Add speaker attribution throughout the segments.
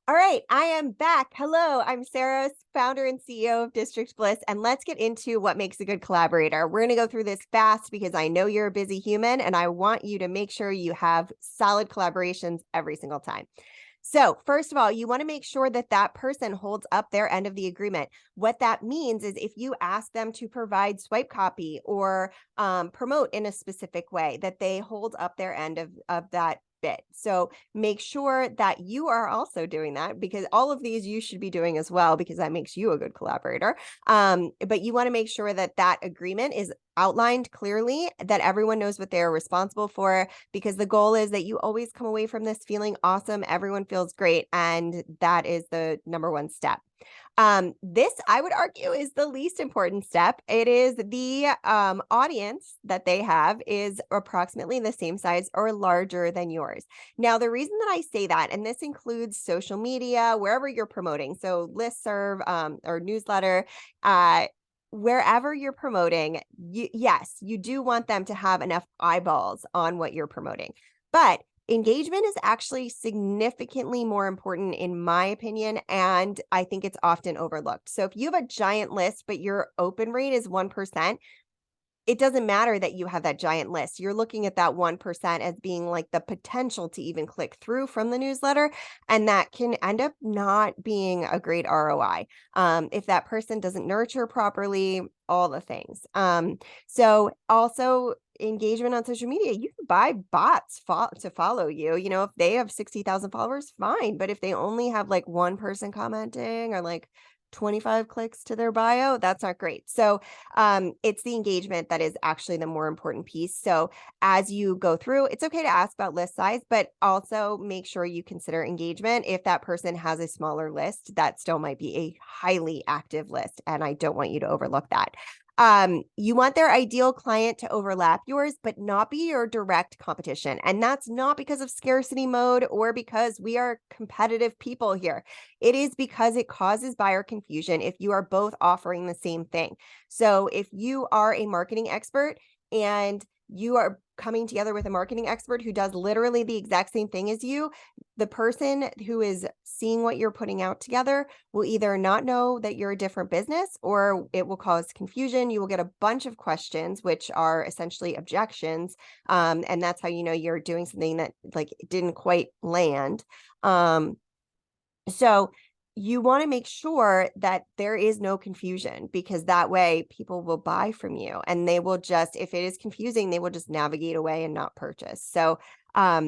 Speaker 1: All right, I am back. Hello, I'm Sarah, founder and CEO of District Bliss, and let's get into what makes a good collaborator. We're going to go through this fast because I know you're a busy human and I want you to make sure you have solid collaborations every single time. So, first of all, you want to make sure that that person holds up their end of the agreement. What that means is if you ask them to provide swipe copy or promote in a specific way, that they hold up their end of that bit. So make sure that you are also doing that, because all of these you should be doing as well, because that makes you a good collaborator. But you want to make sure that that agreement is outlined clearly, that everyone knows what they're responsible for, because the goal is that you always come away from this feeling awesome. Everyone feels great. And that is the number one step. This, I would argue, is the least important step. It is the audience that they have is approximately the same size or larger than yours. Now, the reason that I say that, and this includes social media, wherever you're promoting, so listserv or newsletter, wherever you're promoting, yes, you do want them to have enough eyeballs on what you're promoting. But engagement is actually significantly more important, in my opinion, and I think it's often overlooked. So if you have a giant list, but your open rate is 1%, it doesn't matter that you have that giant list. You're looking at that 1% as being like the potential to even click through from the newsletter. And that can end up not being a great ROI. If that person doesn't nurture properly, all the things. So also engagement on social media, you can buy bots to follow you. You know, if they have 60,000 followers, fine. But if they only have like one person commenting or like 25 clicks to their bio, that's not great. So it's the engagement that is actually the more important piece. So as you go through, it's okay to ask about list size, but also make sure you consider engagement. If that person has a smaller list, that still might be a highly active list, and I don't want you to overlook that. You want their ideal client to overlap yours, but not be your direct competition. And that's not because of scarcity mode or because we are competitive people here. It is because it causes buyer confusion if you are both offering the same thing. So if you are a marketing expert and you are coming together with a marketing expert who does literally the exact same thing as you, the person who is seeing what you're putting out together will either not know that you're a different business, or it will cause confusion. You will get a bunch of questions, which are essentially objections. And that's how you know you're doing something that like didn't quite land. So you want to make sure that there is no confusion, because that way people will buy from you, and they will just, if it is confusing, they will just navigate away and not purchase. So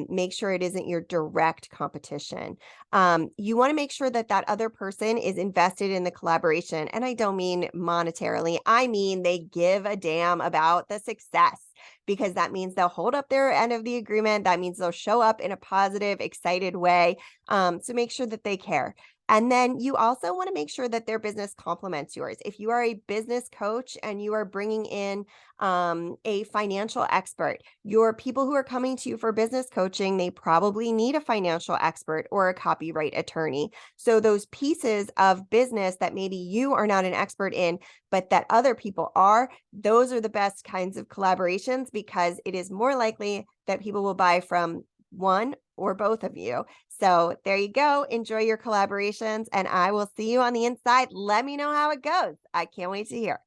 Speaker 1: make sure it isn't your direct competition. You want to make sure that that other person is invested in the collaboration. And I don't mean monetarily. I mean, they give a damn about the success, because that means they'll hold up their end of the agreement. That means they'll show up in a positive, excited way. So make sure that they care. And then you also want to make sure that their business complements yours. If you are a business coach and you are bringing in a financial expert, your people who are coming to you for business coaching, they probably need a financial expert or a copyright attorney. So those pieces of business that maybe you are not an expert in, but that other people are, those are the best kinds of collaborations, because it is more likely that people will buy from one or both of you. So there you go. Enjoy your collaborations, and I will see you on the inside. Let me know how it goes. I can't wait to hear.